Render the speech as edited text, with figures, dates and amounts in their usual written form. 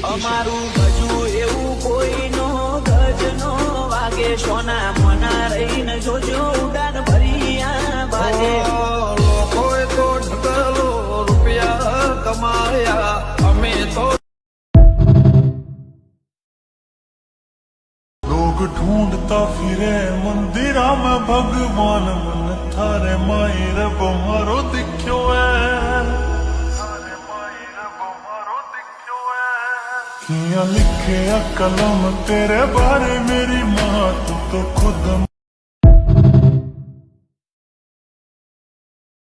અમારું ગજુ એવું કોઈ નો ગજ નો વાગે સોના મના રહીને જોજો ઉડાન ભરિયા બાજે લોકોએ તો ઢગલો રૂપિયા કમાયા અમે તો लोग ढूंढता फिरे मंदिरा में भगवान मन थारे माई रब मारो दिख्यो किया लिखे कलम तेरे बारे मेरी माँ तू तो खुद